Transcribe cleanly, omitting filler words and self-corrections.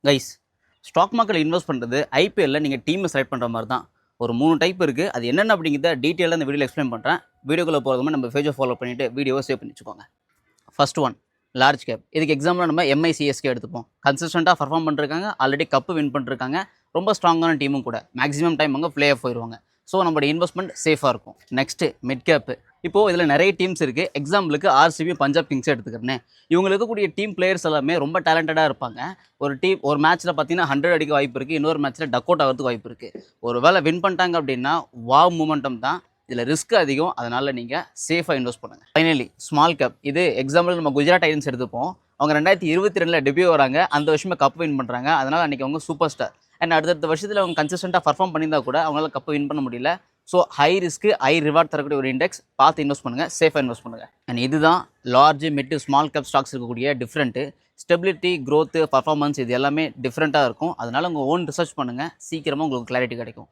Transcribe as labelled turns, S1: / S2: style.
S1: Guys, stock மார்க்கெட்டில் invest பண்ணுறது ஐபிஎல்ல நீங்கள் டீமை செலக்ட் பண்ணுற மாதிரி தான். ஒரு 3 டைப் இருக்குது. அது என்னென்ன அப்படிங்கிறத டீட்டெயிலாக இந்த வீடியோவில் எக்ஸ்பிளைன் பண்ணுறேன். வீடியோக்குள்ளே போகிறதுமே நம்ம பேஜை ஃபாலோ பண்ணிவிட்டு வீடியோவை சேவ் பண்ணி வச்சுக்கோங்க. First one, large cap. இதுக்கு எக்ஸாம்பிள் நம்ம எம்ஐசிஎஸ்கே எடுத்துப்போம். கன்சிஸ்டண்ட்டாக பர்ஃபார்ம் பண்ணிருக்காங்க, ஆல்ரெடி கப்பு வின் பண்ணிருக்காங்க, ரொம்ப ஸ்ட்ராங்கான டீமும் கூட. மேக்ஸிமம் டைம் அங்கே ப்ளே ஆஃப் போயிடுவாங்க. ஸோ நம்மளோட இன்வெஸ்ட்மெண்ட் சேஃபாக இருக்கும். Next mid gap. இப்போது இதில் நிறைய டீம்ஸ் இருக்குது. எக்ஸாம்பிளுக்கு ஆர்சிபி, பஞ்சாப் கிங்ஸே எடுத்துக்கிறேன். இவங்க இருக்கக்கூடிய டீம் பிளேயர்ஸ் எல்லாமே ரொம்ப டேலண்டடாக இருப்பாங்க. ஒரு மேட்ச்சில் பார்த்தீங்கன்னா 100 அடிக்க வாய்ப்பு இருக்குது, இன்னொரு மேட்ச்சில் டக் அவுட் ஆகிறதுக்கு வாய்ப்பு இருக்குது. ஒரு வேளை வின் பண்ணிட்டாங்க அப்படின்னா வாவ் மூமெண்டம் தான். இதில் ரிஸ்க் அதிகம், அதனால் நீங்கள் சேஃபாக இன்வெஸ்ட் பண்ணுங்கள். Finally small cap. இது எக்ஸாம்பிள் நம்ம குஜராத் டைட்டன்ஸ் எடுத்துப்போம். அவங்க 2022 டெபியூ வராங்க, அந்த வருஷமே கப் வின் பண்ணுறாங்க. அதனால் அன்றைக்கி அவங்க சூப்பர் ஸ்டார். அண்ட் அடுத்தடுத்த வருஷத்தில் அவங்க கன்சிஸ்டண்ட்டாக பர்ஃபார்ம் பண்ணியிருந்தா கூட அவங்களால கப்பை வின் பண்ண முடியல. So high risk high reward தரக்கூடிய ஒரு இண்டெக்ஸ் பார்த்து இன்வெஸ்ட் பண்ணுங்கள், சேஃபாக இன்வெஸ்ட் பண்ணுங்கள். அண்ட் இதுதான் large mid small cap stocks இருக்கக்கூடிய டிஃப்ரெண்ட்டு. ஸ்டெபிலிட்டி, க்ரோத்து, பர்ஃபார்மன்ஸ் இது எல்லாமே டிஃப்ரெண்ட்டாக இருக்கும். அதனால் உங்கள் ஓன் ரிசர்ச் பண்ணுங்கள், சீக்கிரமாக உங்களுக்கு கிளாரிட்டி கிடைக்கும்.